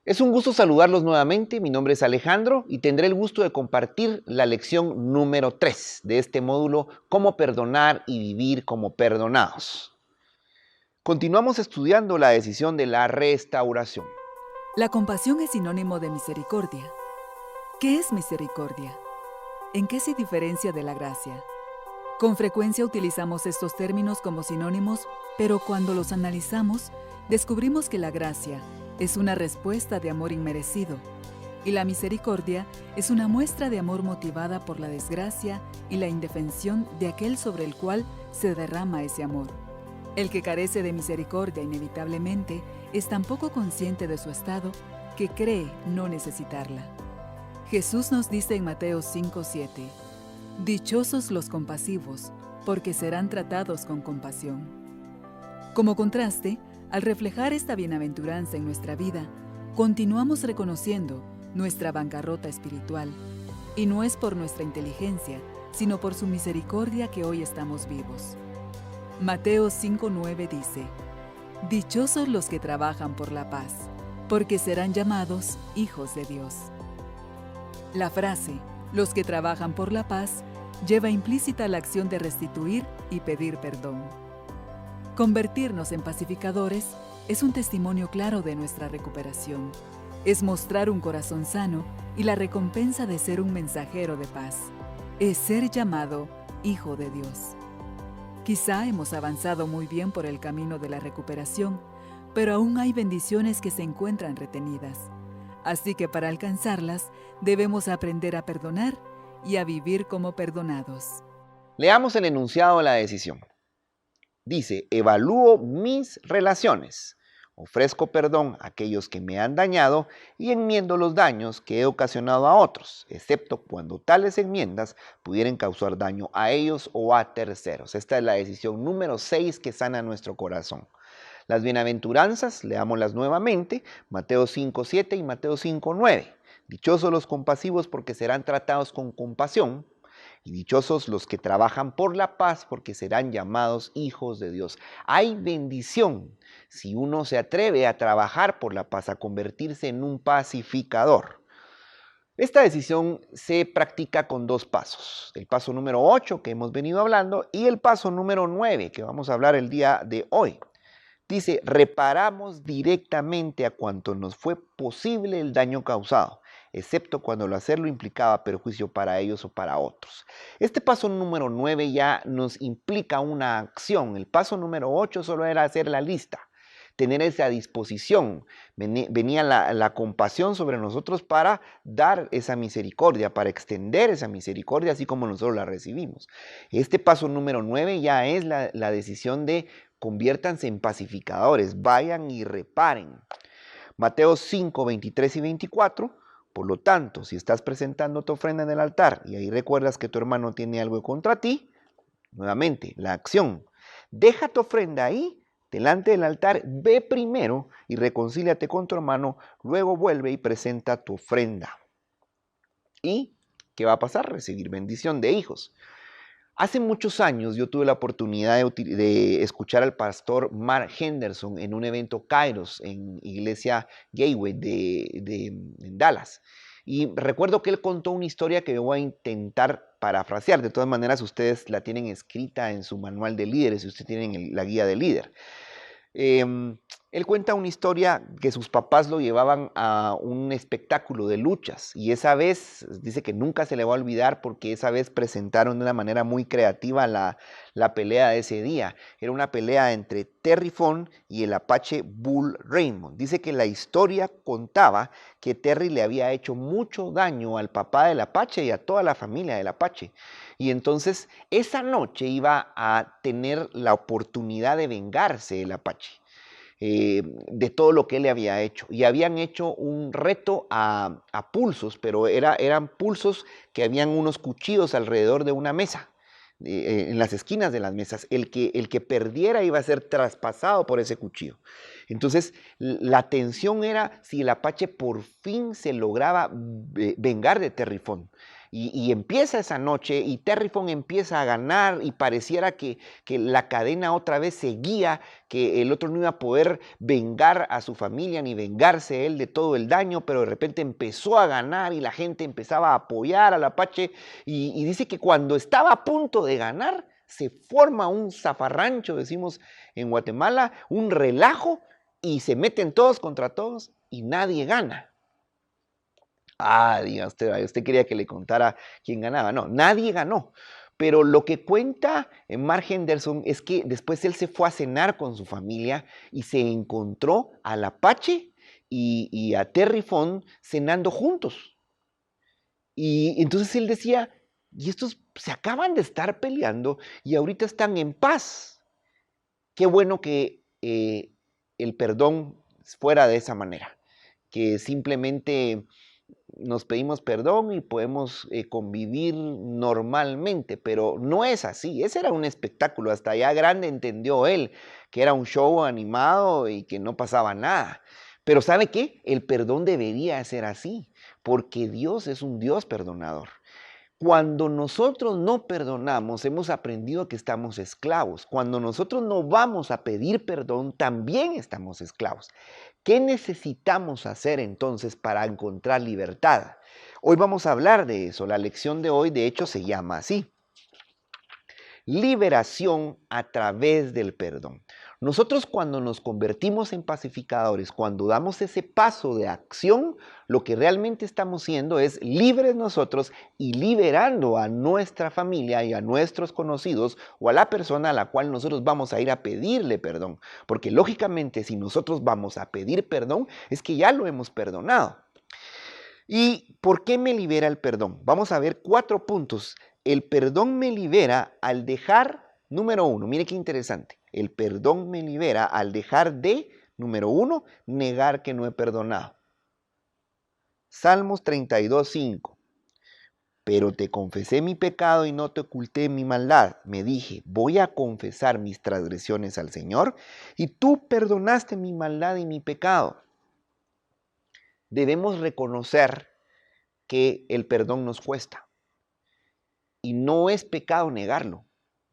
Es un gusto saludarlos nuevamente. Mi nombre es Alejandro y tendré el gusto de compartir la lección número 3 de este módulo, Cómo perdonar y vivir como perdonados. Continuamos estudiando la decisión de la restauración. La compasión es sinónimo de misericordia. ¿Qué es misericordia? ¿En qué se diferencia de la gracia? Con frecuencia utilizamos estos términos como sinónimos, pero cuando los analizamos, descubrimos que la gracia es una respuesta de amor inmerecido y la misericordia es una muestra de amor motivada por la desgracia y la indefensión de aquel sobre el cual se derrama ese amor. El que carece de misericordia inevitablemente es tan poco consciente de su estado que cree no necesitarla. Jesús nos dice en Mateo 5:7, «Dichosos los compasivos, porque serán tratados con compasión». Como contraste, al reflejar esta bienaventuranza en nuestra vida, continuamos reconociendo nuestra bancarrota espiritual, y no es por nuestra inteligencia, sino por su misericordia que hoy estamos vivos. Mateo 5:9 dice, «Dichosos los que trabajan por la paz, porque serán llamados hijos de Dios». La frase, «los que trabajan por la paz», lleva implícita la acción de restituir y pedir perdón. Convertirnos en pacificadores es un testimonio claro de nuestra recuperación. Es mostrar un corazón sano y la recompensa de ser un mensajero de paz. Es ser llamado hijo de Dios. Quizá hemos avanzado muy bien por el camino de la recuperación, pero aún hay bendiciones que se encuentran retenidas. Así que para alcanzarlas, debemos aprender a perdonar y a vivir como perdonados. Leamos el enunciado de la decisión. Dice, evalúo mis relaciones, ofrezco perdón a aquellos que me han dañado y enmiendo los daños que he ocasionado a otros, excepto cuando tales enmiendas pudieran causar daño a ellos o a terceros. Esta es la decisión número 6 que sana nuestro corazón. Las bienaventuranzas, leámoslas nuevamente, Mateo 5:7 y Mateo 5:9. Dichosos los compasivos porque serán tratados con compasión. Y dichosos los que trabajan por la paz, porque serán llamados hijos de Dios. Hay bendición si uno se atreve a trabajar por la paz, a convertirse en un pacificador. Esta decisión se practica con 2 pasos. El paso número 8 que hemos venido hablando y el paso número 9 que vamos a hablar el día de hoy. Dice, reparamos directamente a cuanto nos fue posible el daño causado, excepto cuando lo hacerlo implicaba perjuicio para ellos o para otros. Este paso número 9 ya nos implica una acción. El paso número 8 solo era hacer la lista, tener esa disposición. Venía la compasión sobre nosotros para dar esa misericordia, para extender esa misericordia, así como nosotros la recibimos. Este paso número 9 ya es la decisión de conviértanse en pacificadores, vayan y reparen. Mateo 5, 23 y 24. Por lo tanto, si estás presentando tu ofrenda en el altar y ahí recuerdas que tu hermano tiene algo contra ti, nuevamente, la acción. Deja tu ofrenda ahí, delante del altar, ve primero y reconcíliate con tu hermano, luego vuelve y presenta tu ofrenda. ¿Y qué va a pasar? Recibir bendición de hijos. Hace muchos años yo tuve la oportunidad de escuchar al pastor Mark Henderson en un evento Kairos en Iglesia Gateway en Dallas. Y recuerdo que él contó una historia que yo voy a intentar parafrasear. De todas maneras, ustedes la tienen escrita en su manual de líderes, si ustedes tienen la guía de líder. Él cuenta una historia que sus papás lo llevaban a un espectáculo de luchas y esa vez, dice que nunca se le va a olvidar porque esa vez presentaron de una manera muy creativa la pelea de ese día. Era una pelea entre Terry Funk y el Apache Bull Raymond. Dice que la historia contaba que Terry le había hecho mucho daño al papá del Apache y a toda la familia del Apache. Y entonces esa noche iba a tener la oportunidad de vengarse el Apache de todo lo que él le había hecho. Y habían hecho un reto a pulsos, pero eran pulsos que habían unos cuchillos alrededor de una mesa, en las esquinas de las mesas. El que perdiera iba a ser traspasado por ese cuchillo. Entonces, la tensión era si el Apache por fin se lograba vengar de Terry Funk. Y empieza esa noche y Terrifón empieza a ganar y pareciera que la cadena otra vez seguía, que el otro no iba a poder vengar a su familia ni vengarse él de todo el daño, pero de repente empezó a ganar y la gente empezaba a apoyar al Apache y dice que cuando estaba a punto de ganar se forma un zafarrancho, decimos en Guatemala, un relajo y se meten todos contra todos y nadie gana. Diga usted quería que le contara quién ganaba. No, nadie ganó. Pero lo que cuenta Mark Henderson es que después él se fue a cenar con su familia y se encontró al Apache y a Terrifón cenando juntos. Y entonces él decía, y estos se acaban de estar peleando y ahorita están en paz. Qué bueno que el perdón fuera de esa manera, que simplemente nos pedimos perdón y podemos convivir normalmente, pero no es así. Ese era un espectáculo, hasta allá grande entendió él que era un show animado y que no pasaba nada. Pero ¿sabe qué? El perdón debería ser así, porque Dios es un Dios perdonador. Cuando nosotros no perdonamos, hemos aprendido que estamos esclavos. Cuando nosotros no vamos a pedir perdón, también estamos esclavos. ¿Qué necesitamos hacer entonces para encontrar libertad? Hoy vamos a hablar de eso. La lección de hoy, de hecho, se llama así: liberación a través del perdón. Nosotros cuando nos convertimos en pacificadores, cuando damos ese paso de acción, lo que realmente estamos siendo es libres nosotros y liberando a nuestra familia y a nuestros conocidos o a la persona a la cual nosotros vamos a ir a pedirle perdón. Porque lógicamente si nosotros vamos a pedir perdón es que ya lo hemos perdonado. ¿Y por qué me libera el perdón? Vamos a ver 4 puntos. El perdón me libera al dejar, número 1, mire qué interesante. El perdón me libera al dejar de, número 1, negar que no he perdonado. Salmos 32:5. Pero te confesé mi pecado y no te oculté mi maldad. Me dije, voy a confesar mis transgresiones al Señor y tú perdonaste mi maldad y mi pecado. Debemos reconocer que el perdón nos cuesta y no es pecado negarlo.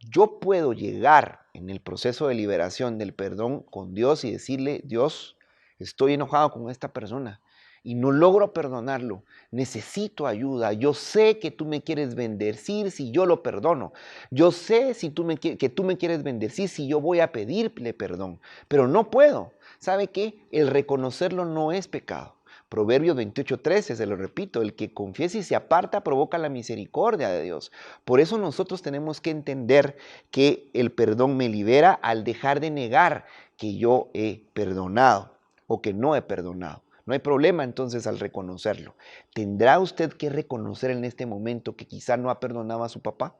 Yo puedo llegar en el proceso de liberación del perdón con Dios y decirle, Dios, estoy enojado con esta persona y no logro perdonarlo, necesito ayuda, yo sé que tú me quieres bendecir si yo lo perdono, yo sé que tú me quieres bendecir si yo voy a pedirle perdón, pero no puedo. ¿Sabe qué? El reconocerlo no es pecado. Proverbios 28:13, se lo repito, el que confiesa y se aparta provoca la misericordia de Dios. Por eso nosotros tenemos que entender que el perdón me libera al dejar de negar que yo he perdonado o que no he perdonado. No hay problema entonces al reconocerlo. ¿Tendrá usted que reconocer en este momento que quizá no ha perdonado a su papá?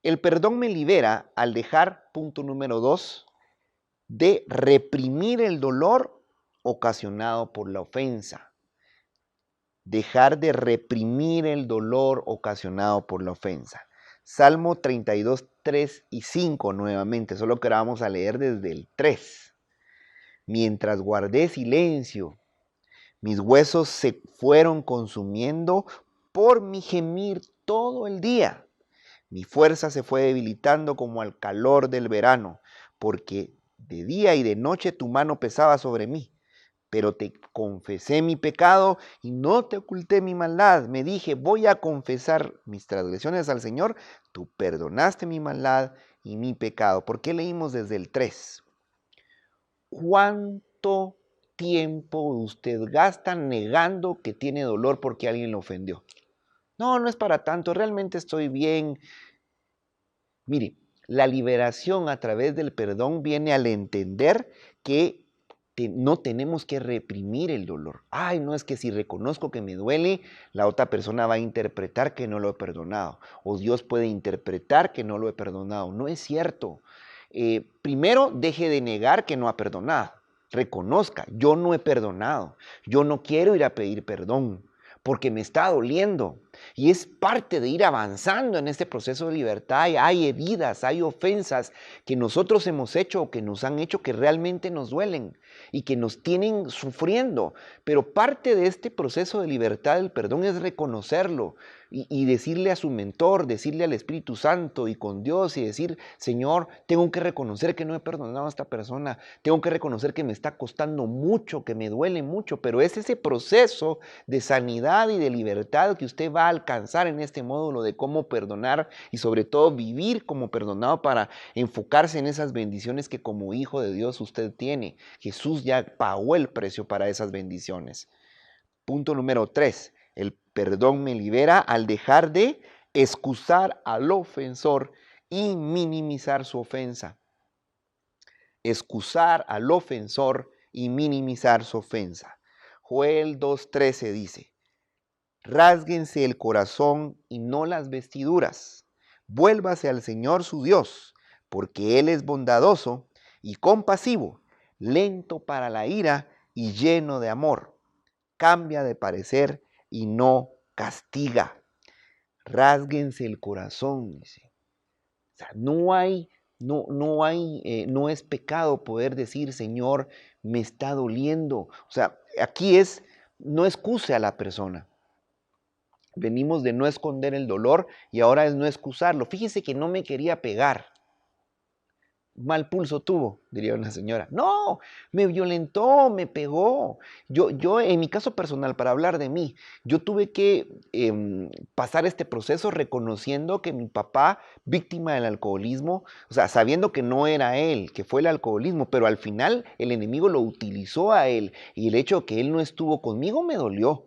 El perdón me libera al dejar, punto número 2, de reprimir el dolor ocasionado por la ofensa. Dejar de reprimir el dolor ocasionado por la ofensa. Salmo 32:3 y 5 nuevamente, solo que ahora vamos a leer desde el 3. Mientras guardé silencio, mis huesos se fueron consumiendo por mi gemir todo el día. Mi fuerza se fue debilitando como al calor del verano, porque de día y de noche tu mano pesaba sobre mí. Pero te confesé mi pecado y no te oculté mi maldad. Me dije, voy a confesar mis transgresiones al Señor. Tú perdonaste mi maldad y mi pecado. ¿Por qué leímos desde el 3? ¿Cuánto tiempo usted gasta negando que tiene dolor porque alguien lo ofendió? No, no es para tanto, realmente estoy bien. Mire, la liberación a través del perdón viene al entender que no tenemos que reprimir el dolor. Ay, no, es que si reconozco que me duele, la otra persona va a interpretar que no lo he perdonado. O Dios puede interpretar que no lo he perdonado. No es cierto. Primero, deje de negar que no ha perdonado. Reconozca, yo no he perdonado. Yo no quiero ir a pedir perdón porque me está doliendo. Y es parte de ir avanzando en este proceso de libertad. Hay heridas, hay ofensas que nosotros hemos hecho o que nos han hecho que realmente nos duelen y que nos tienen sufriendo. Pero parte de este proceso de libertad del perdón es reconocerlo y decirle a su mentor, decirle al Espíritu Santo y con Dios y decir, Señor, tengo que reconocer que no he perdonado a esta persona, tengo que reconocer que me está costando mucho, que me duele mucho, pero es ese proceso de sanidad y de libertad que usted va a alcanzar en este módulo de cómo perdonar y sobre todo vivir como perdonado para enfocarse en esas bendiciones que como hijo de Dios usted tiene. Jesús ya pagó el precio para esas bendiciones. Punto número 3. El perdón me libera al dejar de excusar al ofensor y minimizar su ofensa. Excusar al ofensor y minimizar su ofensa. Joel 2:13 dice, rásguense el corazón y no las vestiduras. Vuélvase al Señor su Dios, porque Él es bondadoso y compasivo, lento para la ira y lleno de amor. Cambia de parecer y no castiga. Rásguense el corazón, dice. O sea, no es pecado poder decir, Señor, me está doliendo. O sea, aquí es, no excuse a la persona. Venimos de no esconder el dolor y ahora es no excusarlo. Fíjese que no me quería pegar. Mal pulso tuvo, diría una señora. No, me violentó, me pegó. Yo en mi caso personal, para hablar de mí, yo tuve que pasar este proceso reconociendo que mi papá, víctima del alcoholismo, o sea, sabiendo que no era él, que fue el alcoholismo, pero al final el enemigo lo utilizó a él y el hecho de que él no estuvo conmigo me dolió.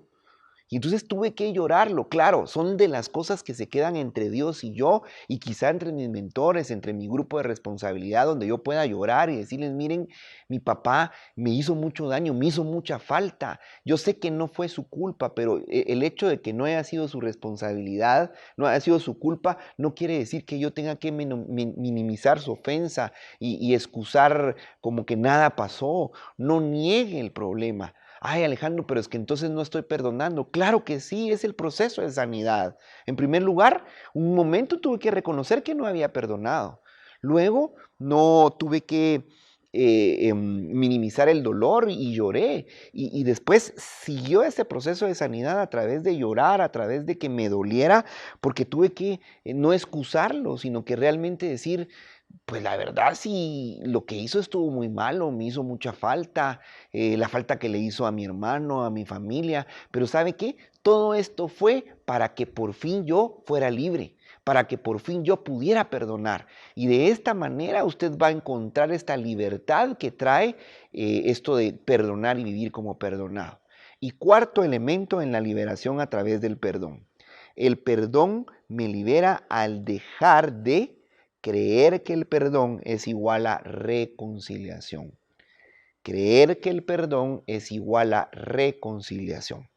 Y entonces tuve que llorarlo, claro, son de las cosas que se quedan entre Dios y yo, y quizá entre mis mentores, entre mi grupo de responsabilidad, donde yo pueda llorar y decirles, miren, mi papá me hizo mucho daño, me hizo mucha falta. Yo sé que no fue su culpa, pero el hecho de que no haya sido su responsabilidad, no haya sido su culpa, no quiere decir que yo tenga que minimizar su ofensa y excusar como que nada pasó. No niegue el problema. Ay, Alejandro, pero es que entonces no estoy perdonando. Claro que sí, es el proceso de sanidad. En primer lugar, un momento tuve que reconocer que no había perdonado. Luego, no tuve que minimizar el dolor y lloré. Y después siguió ese proceso de sanidad a través de llorar, a través de que me doliera, porque tuve que no excusarlo, sino que realmente decir, pues la verdad sí, lo que hizo estuvo muy malo, me hizo mucha falta, la falta que le hizo a mi hermano, a mi familia, pero ¿sabe qué? Todo esto fue para que por fin yo fuera libre, para que por fin yo pudiera perdonar. Y de esta manera usted va a encontrar esta libertad que trae esto de perdonar y vivir como perdonado. Y cuarto elemento en la liberación a través del perdón. El perdón me libera al dejar de creer que el perdón es igual a reconciliación. Creer que el perdón es igual a reconciliación.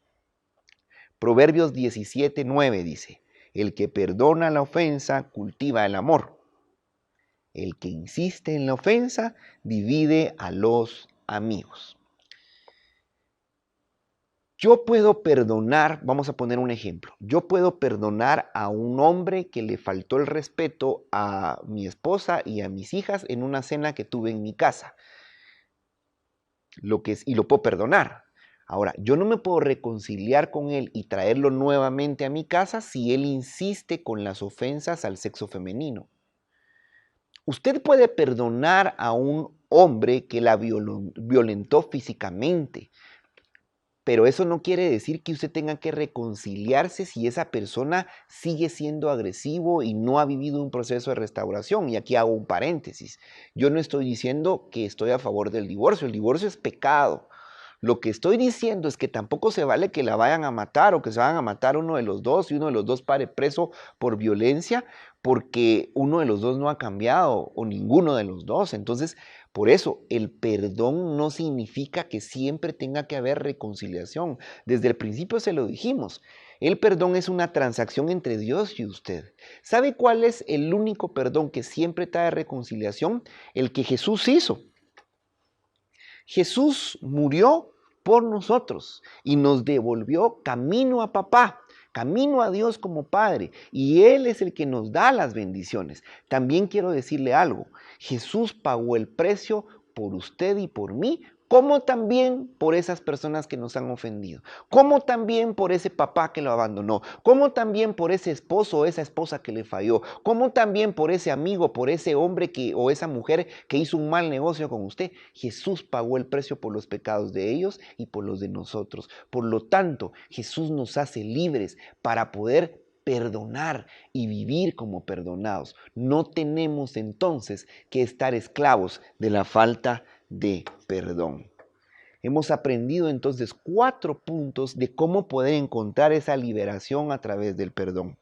Proverbios 17:9 dice, el que perdona la ofensa cultiva el amor. El que insiste en la ofensa divide a los amigos. Yo puedo perdonar, vamos a poner un ejemplo, yo puedo perdonar a un hombre que le faltó el respeto a mi esposa y a mis hijas en una cena que tuve en mi casa. Y lo puedo perdonar. Ahora, yo no me puedo reconciliar con él y traerlo nuevamente a mi casa si él insiste con las ofensas al sexo femenino. Usted puede perdonar a un hombre que la violentó físicamente, pero eso no quiere decir que usted tenga que reconciliarse si esa persona sigue siendo agresivo y no ha vivido un proceso de restauración. Y aquí hago un paréntesis. Yo no estoy diciendo que estoy a favor del divorcio. El divorcio es pecado. Lo que estoy diciendo es que tampoco se vale que la vayan a matar o que se vayan a matar uno de los dos y uno de los dos pare preso por violencia porque uno de los dos no ha cambiado o ninguno de los dos. Entonces, por eso, el perdón no significa que siempre tenga que haber reconciliación. Desde el principio se lo dijimos. El perdón es una transacción entre Dios y usted. ¿Sabe cuál es el único perdón que siempre trae reconciliación? El que Jesús hizo. Jesús murió por nosotros y nos devolvió camino a papá. camino a Dios como Padre, y Él es el que nos da las bendiciones. También quiero decirle algo, Jesús pagó el precio por usted y por mí, como también por esas personas que nos han ofendido, como también por ese papá que lo abandonó, como también por ese esposo o esa esposa que le falló, como también por ese amigo, por ese hombre o esa mujer que hizo un mal negocio con usted. Jesús pagó el precio por los pecados de ellos y por los de nosotros. Por lo tanto, Jesús nos hace libres para poder perdonar y vivir como perdonados. No tenemos entonces que estar esclavos de la falta de perdón. Hemos aprendido entonces 4 puntos de cómo poder encontrar esa liberación a través del perdón.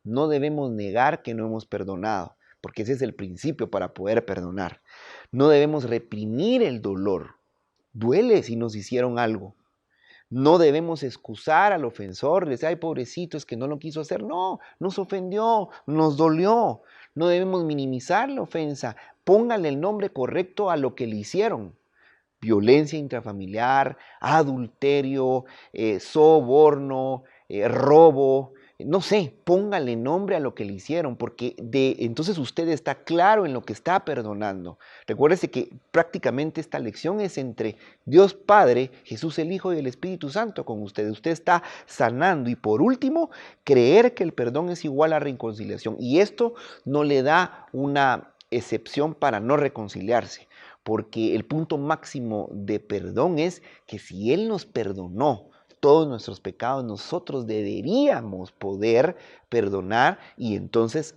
No debemos negar que no hemos perdonado, porque ese es el principio para poder perdonar. No debemos reprimir el dolor. Duele si nos hicieron algo. No debemos excusar al ofensor, decir, ay, pobrecito, es que no lo quiso hacer. No, nos ofendió, nos dolió. No debemos minimizar la ofensa. Póngale el nombre correcto a lo que le hicieron. Violencia intrafamiliar, adulterio, soborno, robo, no sé, póngale nombre a lo que le hicieron, porque entonces usted está claro en lo que está perdonando. Recuérdese que prácticamente esta lección es entre Dios Padre, Jesús el Hijo y el Espíritu Santo con usted. Usted está sanando. Y por último, creer que el perdón es igual a reconciliación. Y esto no le da una excepción para no reconciliarse, porque el punto máximo de perdón es que si Él nos perdonó todos nuestros pecados, nosotros deberíamos poder perdonar y entonces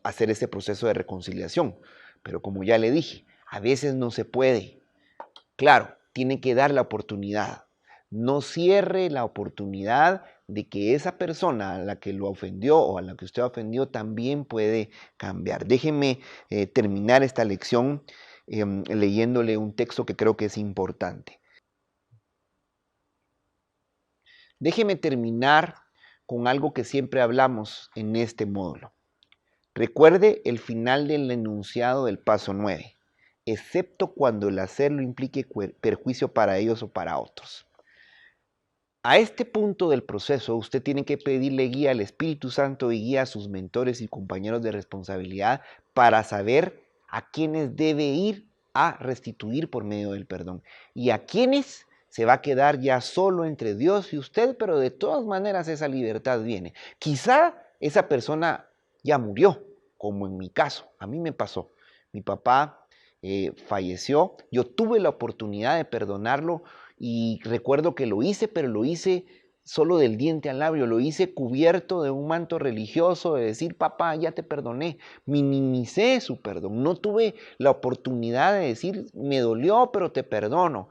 hacer ese proceso de reconciliación. Pero como ya le dije, a veces no se puede. Claro, tiene que dar la oportunidad. No cierre la oportunidad de que esa persona a la que lo ofendió o a la que usted ofendió también puede cambiar. Déjeme terminar esta lección leyéndole un texto que creo que es importante. Déjeme terminar con algo que siempre hablamos en este módulo. Recuerde el final del enunciado del paso 9, excepto cuando el hacerlo implique perjuicio para ellos o para otros. A este punto del proceso, usted tiene que pedirle guía al Espíritu Santo y guía a sus mentores y compañeros de responsabilidad para saber a quiénes debe ir a restituir por medio del perdón y a quiénes se va a quedar ya solo entre Dios y usted, pero de todas maneras esa libertad viene. Quizá esa persona ya murió, como en mi caso, a mí me pasó. Mi papá falleció, yo tuve la oportunidad de perdonarlo y recuerdo que lo hice, pero lo hice solo del diente al labio, lo hice cubierto de un manto religioso, de decir, papá, ya te perdoné. Minimicé su perdón, no tuve la oportunidad de decir, me dolió, pero te perdono.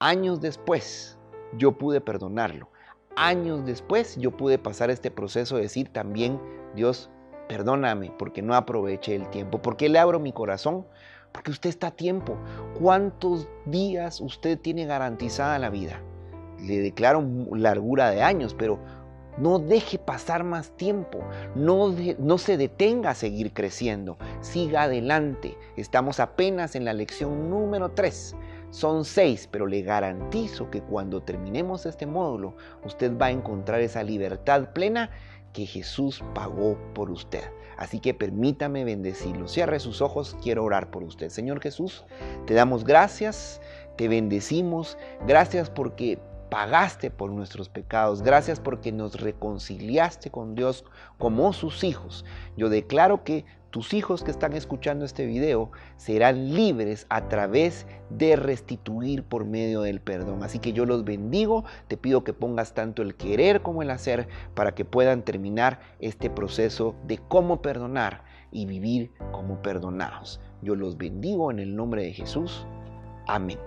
Años después, yo pude perdonarlo. Años después, yo pude pasar este proceso de decir también, Dios, perdóname porque no aproveché el tiempo. ¿Por qué le abro mi corazón? Porque usted está a tiempo. ¿Cuántos días usted tiene garantizada la vida? Le declaro largura de años, pero no deje pasar más tiempo. No se detenga a seguir creciendo. Siga adelante. Estamos apenas en la lección número 3. Son 6, pero le garantizo que cuando terminemos este módulo, usted va a encontrar esa libertad plena que Jesús pagó por usted. Así que permítame bendecirlo. Cierre sus ojos, quiero orar por usted. Señor Jesús, te damos gracias, te bendecimos. Gracias porque pagaste por nuestros pecados. Gracias porque nos reconciliaste con Dios como sus hijos. Yo declaro que tus hijos que están escuchando este video serán libres a través de restituir por medio del perdón. Así que yo los bendigo, te pido que pongas tanto el querer como el hacer para que puedan terminar este proceso de cómo perdonar y vivir como perdonados. Yo los bendigo en el nombre de Jesús. Amén.